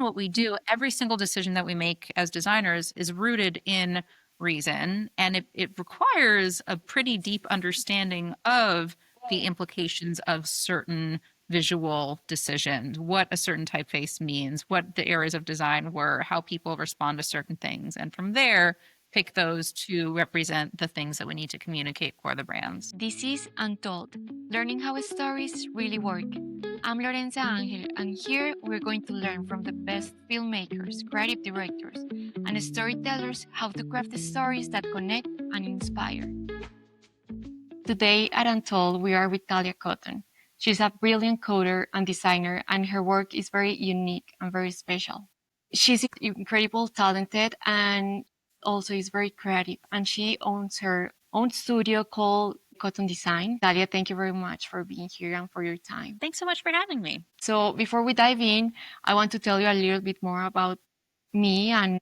what we do, every single decision that we make as designers is rooted in reason, and it requires a pretty deep understanding of the implications of certain visual decisions, what a certain typeface means, what the areas of design were, how people respond to certain things. And from there, pick those to represent the things that we need to communicate for the brands. This is Untold, learning how stories really work. I'm Lorenza Angel, and here we're going to learn from the best filmmakers, creative directors, and storytellers how to craft the stories that connect and inspire. Today at Untold, we are with Talia Cotton. She's a brilliant coder and designer, and her work is very unique and very special. She's incredible, talented, and also is very creative. And she owns her own studio called Cotton Design. Talia, thank you very much for being here and for your time. Thanks so much for having me. So before we dive in, I want to tell you a little bit more about me, and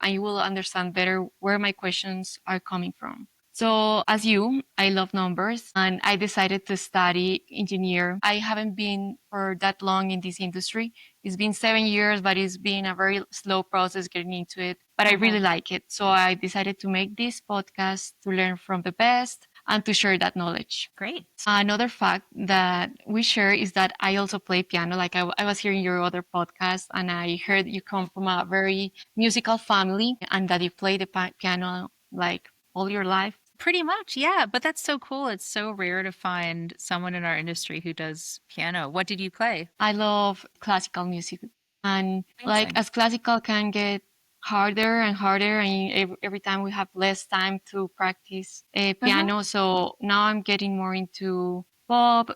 you will understand better where my questions are coming from. So as you, I love numbers and I decided to study engineer. I haven't been for that long in this industry. It's been 7 years, but it's been a very slow process getting into it. But I really like it. So I decided to make this podcast to learn from the best and to share that knowledge. Great. Another fact that we share is that I also play piano. Like I was hearing your other podcast and I heard you come from a very musical family and that you play the piano like all your life. Pretty much, yeah. But that's so cool. It's so rare to find someone in our industry who does piano. What did you play? I love classical music. And like Amazing. as classical can get harder and harder, and every time we have less time to practice piano. So now I'm getting more into pop,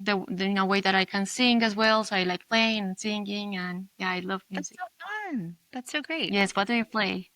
in a way that I can sing as well. So I like playing and singing, and yeah, I love That's music. so fun. That's so great. Yes, what do you play?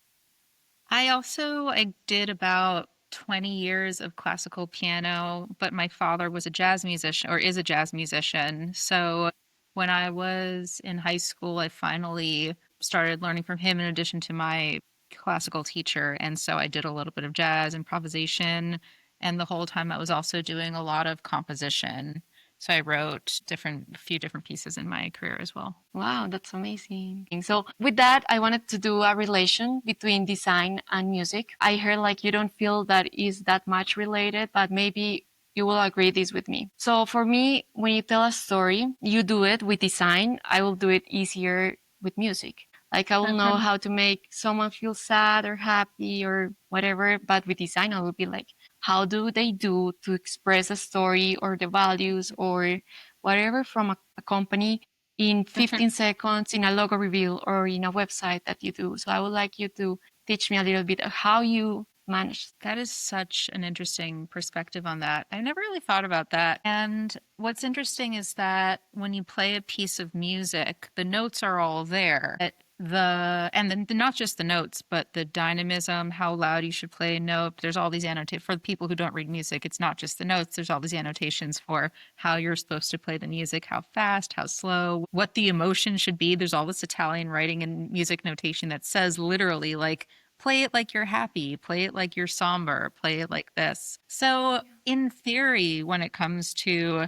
I did about 20 years of classical piano, but my father was a jazz musician or is a jazz musician. So when I was in high school, I finally started learning from him in addition to my classical teacher. And so I did a little bit of jazz improvisation. And the whole time I was also doing a lot of composition. So I wrote a few different pieces in my career as well. Wow, that's amazing. So with that, I wanted to do a relation between design and music. I heard like you don't feel that is that much related, but maybe you will agree this with me. So for me, when you tell a story, you do it with design. I will do it easier with music. Like I will know how to make someone feel sad or happy or whatever, but with design, I will be like, how do they do to express a story or the values or whatever from a company in 15 seconds in a logo reveal or in a website that you do. So I would like you to teach me a little bit of how you manage. That is such an interesting perspective on that. I never really thought about that. And what's interesting is that when you play a piece of music, the notes are all there. Not just the notes, but the dynamism, how loud you should play a note. There's all these annotations for the people who don't read music. It's not just the notes. There's all these annotations for how you're supposed to play the music, how fast, how slow, what the emotion should be. There's all this Italian writing and music notation that says literally like, play it like you're happy, play it like you're somber, play it like this. So in theory, when it comes to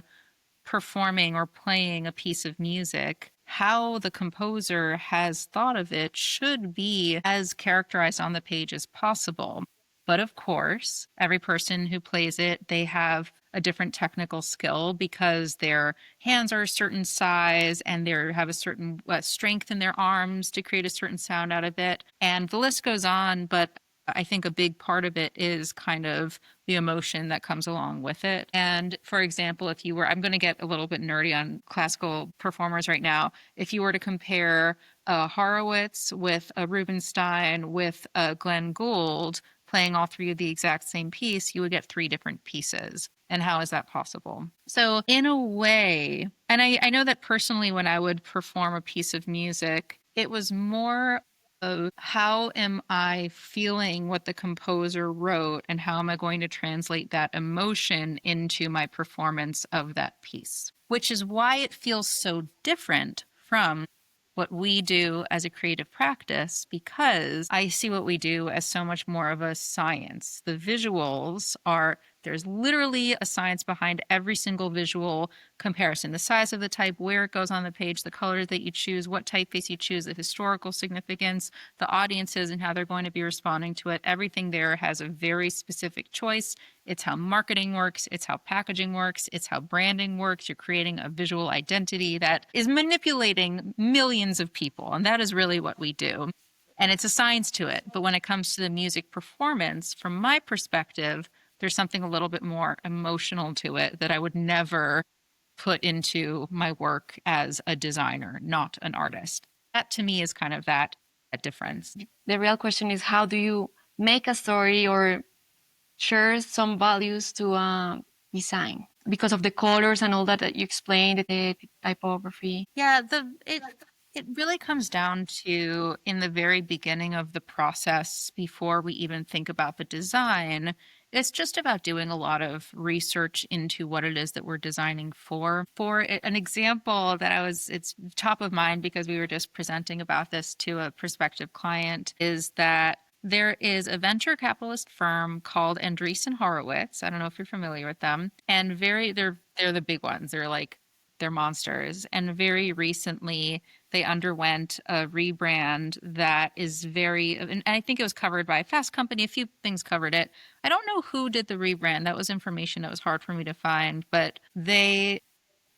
performing or playing a piece of music, how the composer has thought of it should be as characterized on the page as possible. But of course, every person who plays it, they have a different technical skill because their hands are a certain size and they have a certain strength in their arms to create a certain sound out of it. And the list goes on, but I think a big part of it is kind of the emotion that comes along with it. And for example, I'm going to get a little bit nerdy on classical performers right now. If you were to compare a Horowitz with a Rubinstein with a Glenn Gould playing all three of the exact same piece, you would get three different pieces. And how is that possible? So in a way, and I know that personally when I would perform a piece of music, it was more of how am I feeling what the composer wrote and how am I going to translate that emotion into my performance of that piece, which is why it feels so different from what we do as a creative practice, because I see what we do as so much more of a science. The visuals are There's literally a science behind every single visual comparison, the size of the type, where it goes on the page, the colors that you choose, what typeface you choose, the historical significance, the audiences and how they're going to be responding to it. Everything there has a very specific choice. It's how marketing works, it's how packaging works, it's how branding works. You're creating a visual identity that is manipulating millions of people, and that is really what we do. And it's a science to it. But when it comes to the music performance, from my perspective, there's something a little bit more emotional to it that I would never put into my work as a designer, not an artist. That to me is kind of that difference. The real question is, how do you make a story or share some values to design because of the colors and all that that you explained, the typography? Yeah, it really comes down to in the very beginning of the process before we even think about the design. It's just about doing a lot of research into what it is that we're designing for. An example that it's top of mind because we were just presenting about this to a prospective client is that there is a venture capitalist firm called Andreessen Horowitz. I don't know if you're familiar with them. And they're the big ones. They're monsters. And very recently they underwent a rebrand that is and I think it was covered by Fast Company. A few things covered it. I don't know who did the rebrand. That was information that was hard for me to find, but they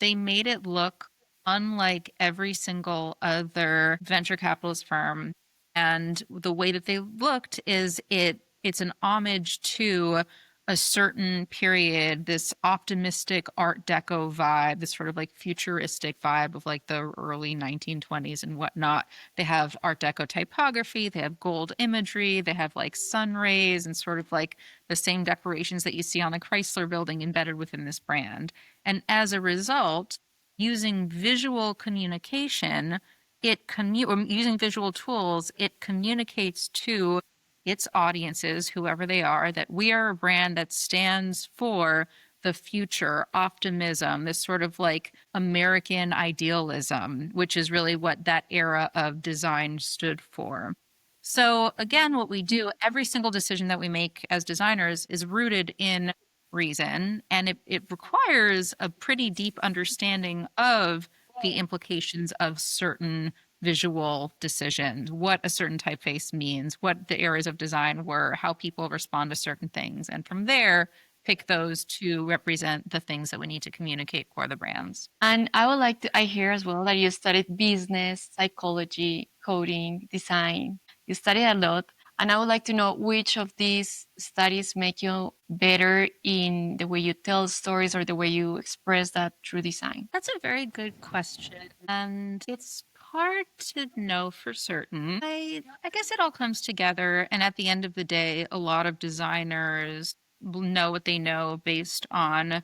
made it look unlike every single other venture capitalist firm. And the way that they looked is it's an homage to a certain period, this optimistic Art Deco vibe, this sort of like futuristic vibe of like the early 1920s and whatnot. They have Art Deco typography, they have gold imagery, they have like sun rays and sort of like the same decorations that you see on the Chrysler building embedded within this brand. And as a result, using visual communication, or using visual tools, it communicates to its audiences, whoever they are, that we are a brand that stands for the future, optimism, this sort of like American idealism, which is really what that era of design stood for. So again, what we do, every single decision that we make as designers is rooted in reason, and it requires a pretty deep understanding of the implications of certain visual decisions, what a certain typeface means, what the areas of design were, how people respond to certain things. And from there, pick those to represent the things that we need to communicate for the brands. And I hear as well that you studied business, psychology, coding, design. You studied a lot. And I would like to know which of these studies make you better in the way you tell stories or the way you express that through design. That's a very good question. And it's hard to know for certain. I guess it all comes together. And at the end of the day, a lot of designers know what they know based on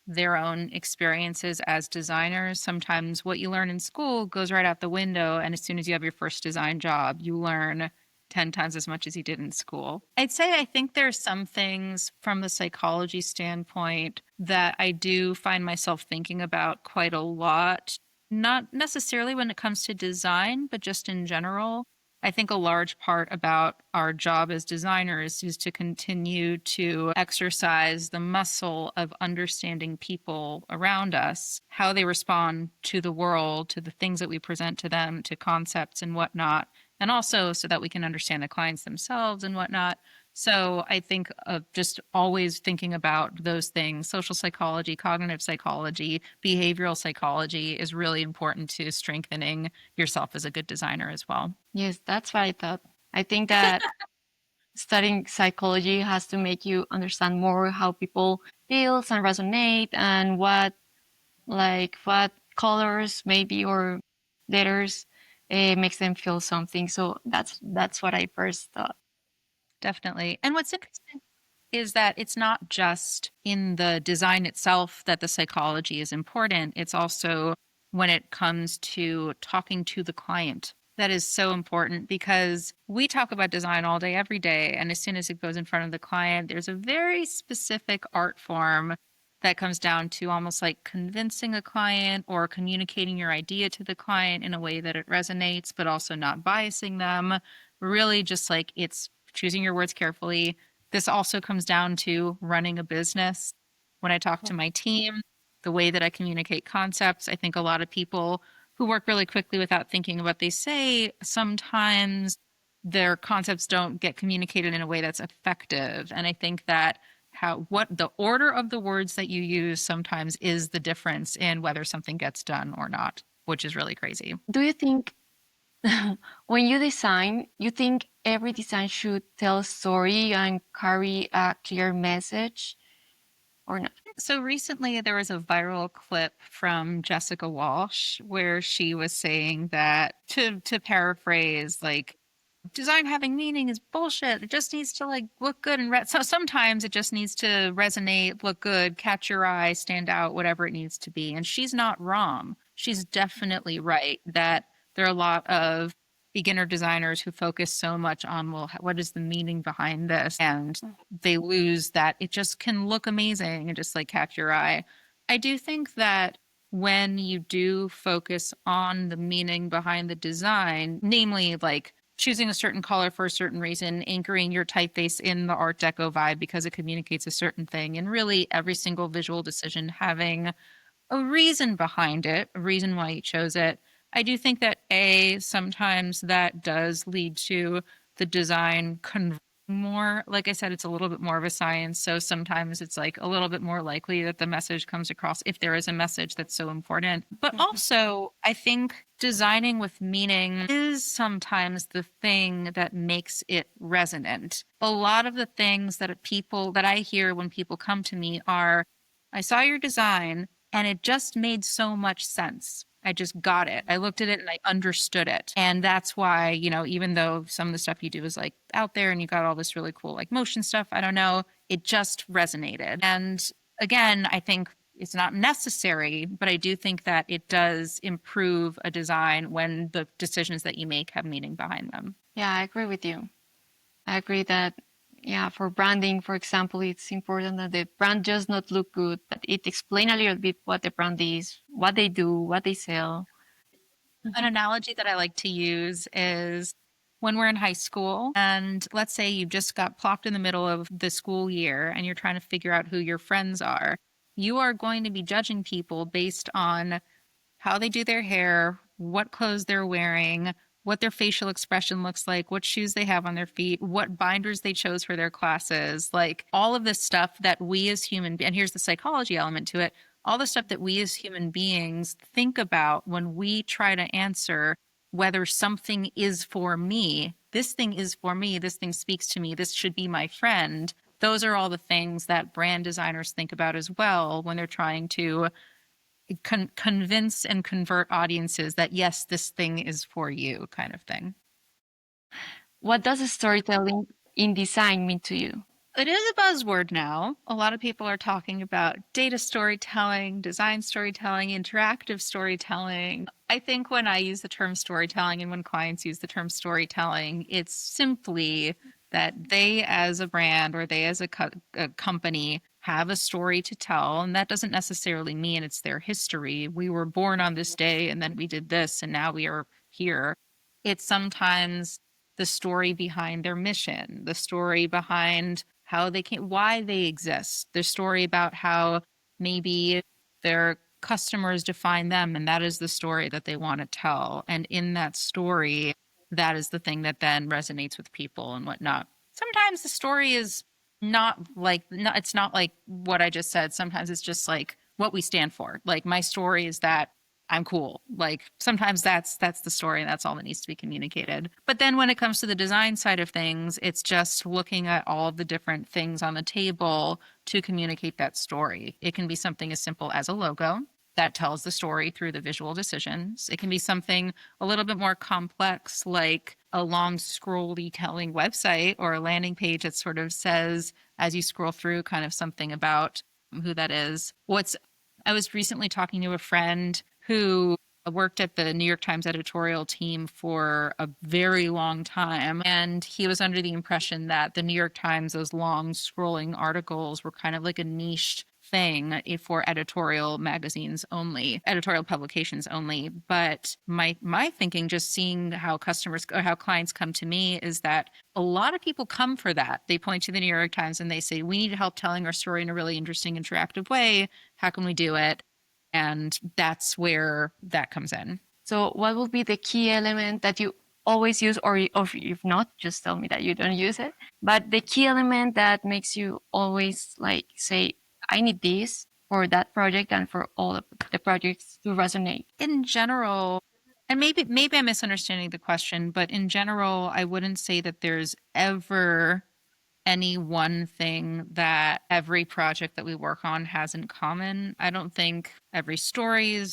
their own experiences as designers. Sometimes what you learn in school goes right out the window. And as soon as you have your first design job, you learn 10 times as much as you did in school. I'd say I think there's some things from the psychology standpoint that I do find myself thinking about quite a lot, not necessarily when it comes to design, but just in general. I think a large part about our job as designers is to continue to exercise the muscle of understanding people around us, how they respond to the world, to the things that we present to them, to concepts and whatnot, and also so that we can understand the clients themselves and whatnot. So I think of just always thinking about those things, social psychology, cognitive psychology, behavioral psychology is really important to strengthening yourself as a good designer as well. Yes, that's what I thought. I think that studying psychology has to make you understand more how people feels and resonate and what colors maybe or letters makes them feel something. So that's what I first thought. Definitely. And what's interesting is that it's not just in the design itself that the psychology is important. It's also when it comes to talking to the client. That is so important because we talk about design all day, every day. And as soon as it goes in front of the client, there's a very specific art form that comes down to almost like convincing a client or communicating your idea to the client in a way that it resonates, but also not biasing them. Really, just like it's choosing your words carefully. this also comes down to running a business. When I talk to my team, the way that I communicate concepts, I think a lot of people who work really quickly without thinking about what they say, sometimes their concepts don't get communicated in a way that's effective. And I think that what the order of the words that you use sometimes is the difference in whether something gets done or not, which is really crazy. Do you think when you design, you think every design should tell a story and carry a clear message or not? So recently there was a viral clip from Jessica Walsh where she was saying that, to paraphrase, like, design having meaning is bullshit. It just needs to like look good and so sometimes it just needs to resonate, look good, catch your eye, stand out, whatever it needs to be. And she's not wrong. She's definitely right that there are a lot of beginner designers who focus so much on, well, what is the meaning behind this? And they lose that it just can look amazing and just like catch your eye. I do think that when you do focus on the meaning behind the design, namely like choosing a certain color for a certain reason, anchoring your typeface in the Art Deco vibe because it communicates a certain thing, and really every single visual decision having a reason behind it, a reason why you chose it. I do think that sometimes that does lead to the design converting more. Like I said, it's a little bit more of a science. So sometimes it's like a little bit more likely that the message comes across if there is a message that's so important. But also, I think designing with meaning is sometimes the thing that makes it resonant. A lot of the things that I hear when people come to me are, I saw your design and it just made so much sense. I just got it. I looked at it and I understood it. And that's why, even though some of the stuff you do is like out there and you got all this really cool like motion stuff, I don't know, it just resonated. And again, I think it's not necessary, but I do think that it does improve a design when the decisions that you make have meaning behind them. Yeah, I agree with you. I agree that, yeah, for branding, for example, it's important that the brand just not look good, but it explain a little bit what the brand is, what they do, what they sell. An analogy that I like to use is when we're in high school and let's say you just got plopped in the middle of the school year and you're trying to figure out who your friends are, you are going to be judging people based on how they do their hair, what clothes they're wearing, what their facial expression looks like, what shoes they have on their feet, what binders they chose for their classes, like all of this stuff that we as and here's the psychology element to it, all the stuff that we as human beings think about when we try to answer whether something is for me, this thing is for me, this thing speaks to me, this should be my friend. Those are all the things that brand designers think about as well when they're trying to convince and convert audiences that yes, this thing is for you, kind of thing. What does storytelling in design mean to you? It is a buzzword now. A lot of people are talking about data storytelling, design storytelling, interactive storytelling. I think when I use the term storytelling and when clients use the term storytelling, it's simply that they as a brand or they as a company have a story to tell. And that doesn't necessarily mean it's their history. We were born on this day and then we did this and now we are here. It's sometimes the story behind their mission, the story behind how they came, why they exist, their story about how maybe their customers define them, and that is the story that they want to tell. And in that story, that is the thing that then resonates with people and whatnot. Sometimes the story is it's not like what I just said. Sometimes it's just like what we stand for. Like my story is that I'm cool. Like sometimes that's the story and that's all that needs to be communicated. But then when it comes to the design side of things, it's just looking at all of the different things on the table to communicate that story. It can be something as simple as a logo that tells the story through the visual decisions. It can be something a little bit more complex, like a long scrolly telling website or a landing page that sort of says, as you scroll through, kind of something about who that is. I was recently talking to a friend who worked at the New York Times editorial team for a very long time. And he was under the impression that the New York Times, those long scrolling articles were kind of like a niched thing for editorial magazines only, editorial publications only. But my thinking, just seeing how customers or how clients come to me, is that a lot of people come for that. They point to the New York Times and they say, we need help telling our story in a really interesting, interactive way. How can we do it? And that's where that comes in. So, what will be the key element that you always use, or if not, just tell me that you don't use it. But the key element that makes you always like say, I need this for that project and for all of the projects to resonate. In general, and maybe I'm misunderstanding the question, but in general, I wouldn't say that there's ever any one thing that every project that we work on has in common. I don't think every story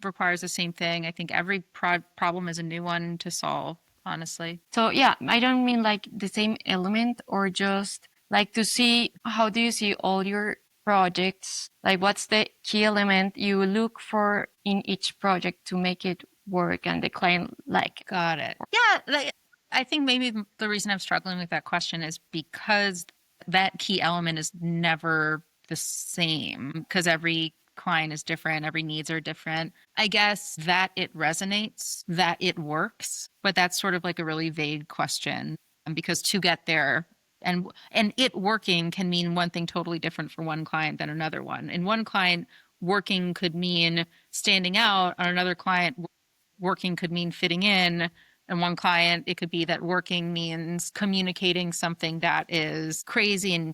requires the same thing. I think every problem is a new one to solve, honestly. So yeah, I don't mean like the same element, or just like to see how do you see all your projects, like what's the key element you look for in each project to make it work and the client like it. Got it. Yeah, I think maybe the reason I'm struggling with that question is because that key element is never the same, because every client is different, every needs are different. I guess that it resonates, that it works, but that's sort of like a really vague question, because to get there and it working can mean one thing totally different for one client than another one. In one client, working could mean standing out. On another client, working could mean fitting in. And one client, it could be that working means communicating something that is crazy and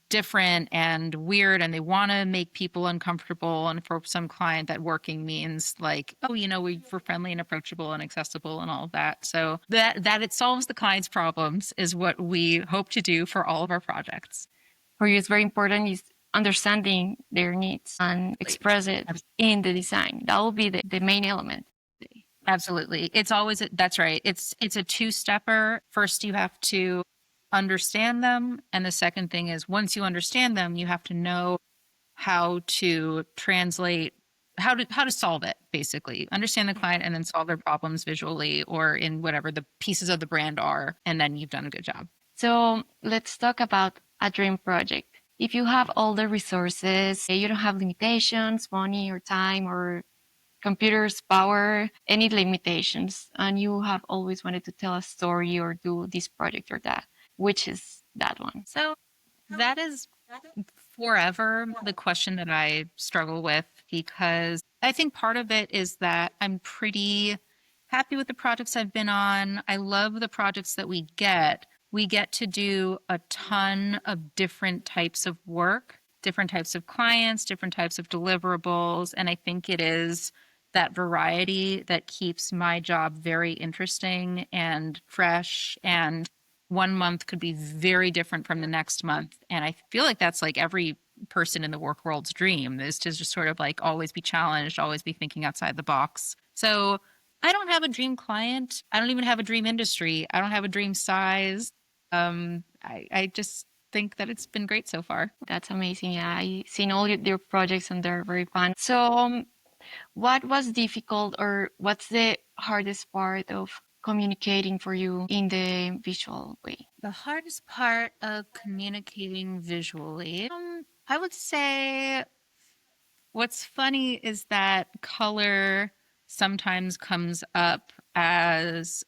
different and weird, and they want to make people uncomfortable. And for some client, that working means like, oh, we're friendly and approachable and accessible and all of that. So that it solves the client's problems is what we hope to do for all of our projects. For you, it's very important is understanding their needs and express it in the design. That will be the main element. Absolutely. It's always, that's right. It's a two-stepper. First, you have to understand them. And the second thing is, once you understand them, you have to know how to translate, how to solve it, basically. Understand the client and then solve their problems visually or in whatever the pieces of the brand are. And then you've done a good job. So let's talk about a dream project. If you have all the resources, you don't have limitations, money or time or computer's power, any limitations, and you have always wanted to tell a story or do this project or that, which is that one? So that is forever the question that I struggle with, because I think part of it is that I'm pretty happy with the projects I've been on. I love the projects that we get. We get to do a ton of different types of work, different types of clients, different types of deliverables. And I think it is that variety that keeps my job very interesting and fresh. And one month could be very different from the next month. And I feel like that's like every person in the work world's dream, is to just sort of like always be challenged, always be thinking outside the box. So I don't have a dream client. I don't even have a dream industry. I don't have a dream size. I just think that it's been great so far. That's amazing. Yeah, I've seen all your projects and they're very fun. So what was difficult, or what's the hardest part of communicating for you in the visual way? The hardest part of communicating visually, I would say what's funny is that color sometimes comes up as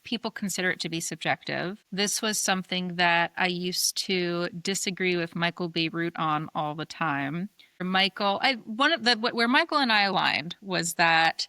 people consider it to be subjective. This was something that I used to disagree with Michael Beirut on all the time. Where Michael and I aligned was that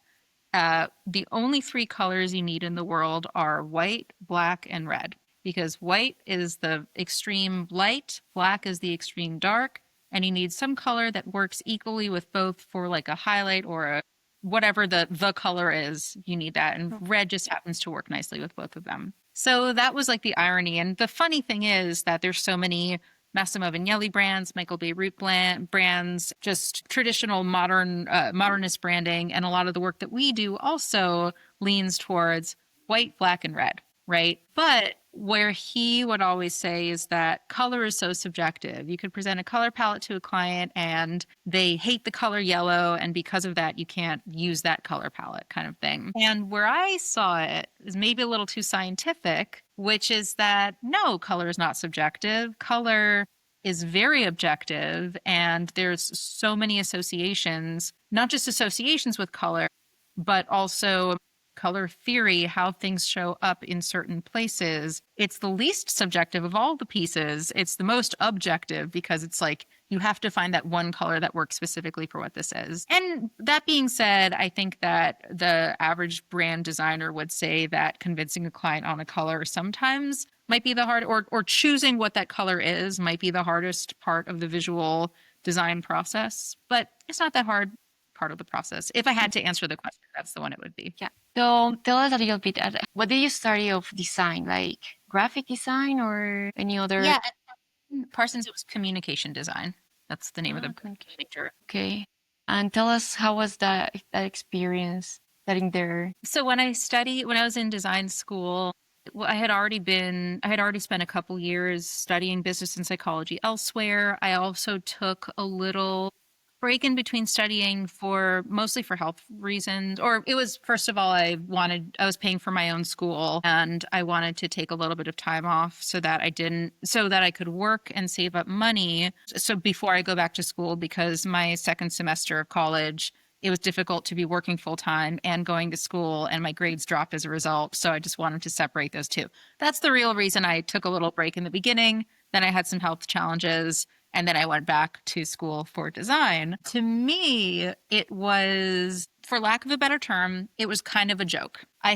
the only three colors you need in the world are white, black, and red. Because white is the extreme light, black is the extreme dark, and you need some color that works equally with both for like a highlight or a whatever the color is, you need that. And red just happens to work nicely with both of them. So that was like the irony. And the funny thing is that there's so many Massimo Vignelli brands, Michael Beirut brands, just traditional modernist branding. And a lot of the work that we do also leans towards white, black, and red, right? But where he would always say is that color is so subjective. You could present a color palette to a client and they hate the color yellow, and because of that, you can't use that color palette, kind of thing. And where I saw it is maybe a little too scientific, which is that no, color is not subjective. Color is very objective, and there's so many associations, not just associations with color, but also color theory, how things show up in certain places. It's the least subjective of all the pieces. It's the most objective because it's like you have to find that one color that works specifically for what this is. And that being said, I think that the average brand designer would say that convincing a client on a color sometimes might be the hard, or choosing what that color is might be the hardest part of the visual design process. But it's not that hard part of the process. If I had to answer the question, that's the one it would be. Yeah. So tell us a little bit, what did you study of design, like graphic design or any other? Yeah, at Parsons, it was communication design. That's the name of the Communication. major. Okay. And tell us, how was that experience studying there? So when I was in design school, well, I had already spent a couple years studying business and psychology elsewhere. I also took a little break in between studying mostly for health reasons. Or it was, first of all, I was paying for my own school, and I wanted to take a little bit of time off so that I could work and save up money. So before I go back to school, because my second semester of college, it was difficult to be working full time and going to school, and my grades dropped as a result. So I just wanted to separate those two. That's the real reason I took a little break in the beginning. Then I had some health challenges, and then I went back to school for design. To me, it was, for lack of a better term, it was kind of a joke. I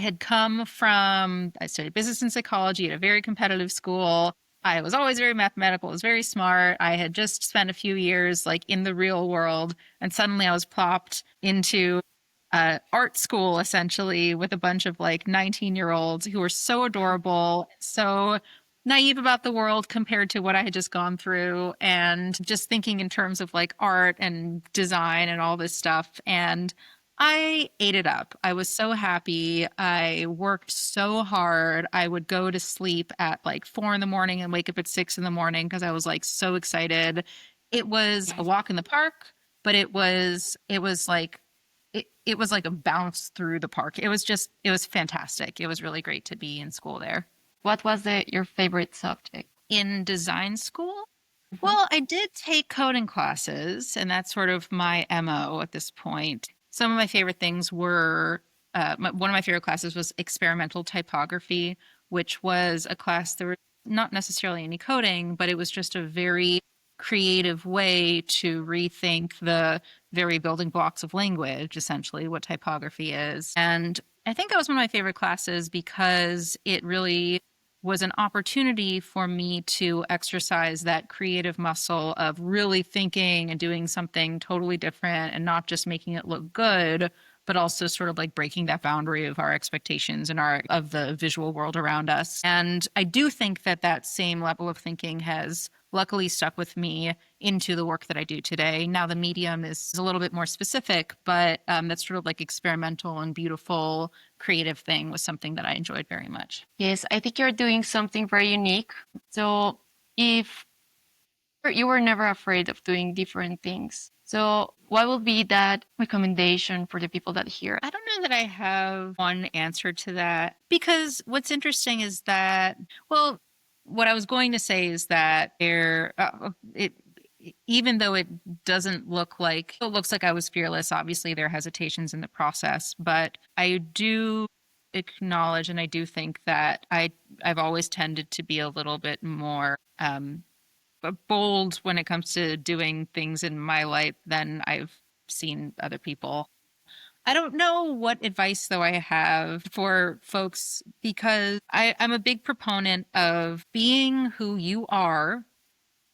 studied business and psychology at a very competitive school. I was always very mathematical, was very smart. I had just spent a few years like in the real world, and suddenly I was plopped into art school essentially with a bunch of like 19-year-olds who were so adorable, so naive about the world compared to what I had just gone through, and just thinking in terms of like art and design and all this stuff. And I ate it up. I was so happy. I worked so hard. I would go to sleep at like 4 in the morning and wake up at 6 in the morning because I was like so excited. It was a walk in the park, but it was like a bounce through the park. It was fantastic. It was really great to be in school there. What was your favorite subject? In design school? Well, I did take coding classes, and that's sort of my MO at this point. Some of my favorite things were one of my favorite classes was experimental typography, which was a class that was not necessarily any coding, but it was just a very creative way to rethink the very building blocks of language, essentially, what typography is. And I think that was one of my favorite classes because it really was an opportunity for me to exercise that creative muscle of really thinking and doing something totally different and not just making it look good, but also sort of like breaking that boundary of our expectations and of the visual world around us. And I do think that that same level of thinking has luckily stuck with me into the work that I do today. Now the medium is a little bit more specific, but that sort of like experimental and beautiful creative thing was something that I enjoyed very much. Yes, I think you're doing something very unique. So if you were never afraid of doing different things, so what will be that recommendation for the people that hear? I don't know that I have one answer to that, because what's interesting is that, well, what I was going to say is that even though it looks like I was fearless, obviously there are hesitations in the process, but I do acknowledge, and I do think that I've always tended to be a little bit more bold when it comes to doing things in my life than I've seen other people. I don't know what advice, though, I have for folks, because I'm a big proponent of being who you are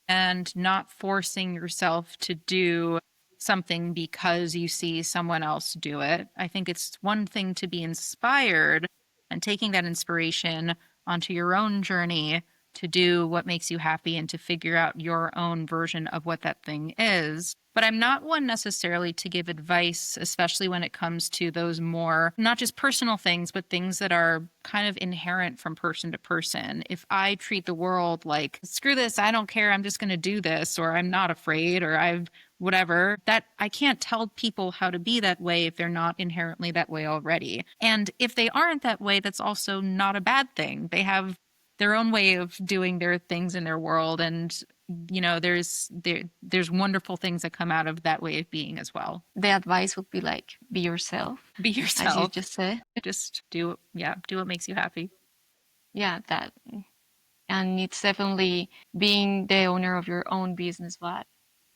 and not forcing yourself to do something because you see someone else do it. I think it's one thing to be inspired and taking that inspiration onto your own journey to do what makes you happy and to figure out your own version of what that thing is. But I'm not one necessarily to give advice, especially when it comes to those more, not just personal things, but things that are kind of inherent from person to person. If I treat the world like, screw this, I don't care, I'm just going to do this, or I'm not afraid, or I've whatever, that I can't tell people how to be that way if they're not inherently that way already. And if they aren't that way, that's also not a bad thing. They have their own way of doing their things in their world. And, there's wonderful things that come out of that way of being as well. The advice would be like, be yourself, Be as you yourself. just said. Just do what makes you happy. Yeah, that. And it's definitely being the owner of your own business, what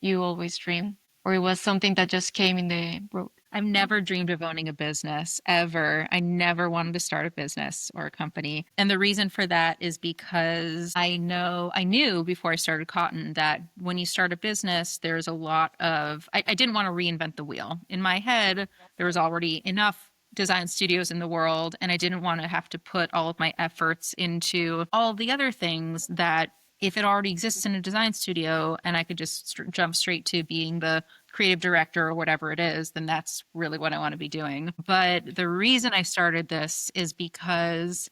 you always dream, or it was something that just came in the road. I've never dreamed of owning a business ever. I never wanted to start a business or a company. And the reason for that is because I knew before I started Cotton that when you start a business, there's a lot of, I didn't want to reinvent the wheel. In my head, there was already enough design studios in the world, and I didn't want to have to put all of my efforts into all the other things that if it already exists in a design studio and I could just jump straight to being the creative director or whatever it is, then that's really what I want to be doing. But the reason I started this is because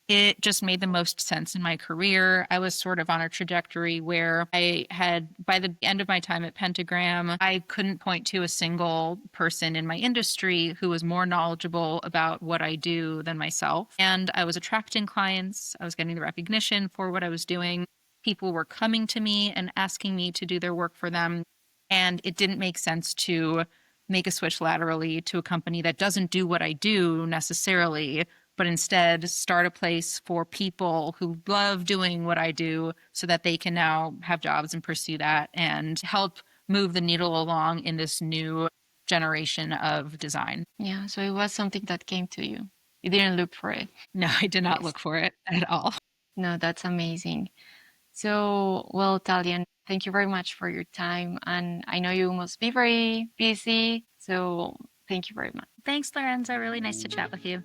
it just made the most sense in my career. I was sort of on a trajectory where I had, by the end of my time at Pentagram, I couldn't point to a single person in my industry who was more knowledgeable about what I do than myself. And I was attracting clients, I was getting the recognition for what I was doing. People were coming to me and asking me to do their work for them. And it didn't make sense to make a switch laterally to a company that doesn't do what I do necessarily, but instead start a place for people who love doing what I do so that they can now have jobs and pursue that and help move the needle along in this new generation of design. Yeah, so it was something that came to you. You didn't look for it. No, I did not Yes. look for it at all. No, that's amazing. So, well, Talian, thank you very much for your time. And I know you must be very busy. So, thank you very much. Thanks, Lorenzo. Really nice to chat with you.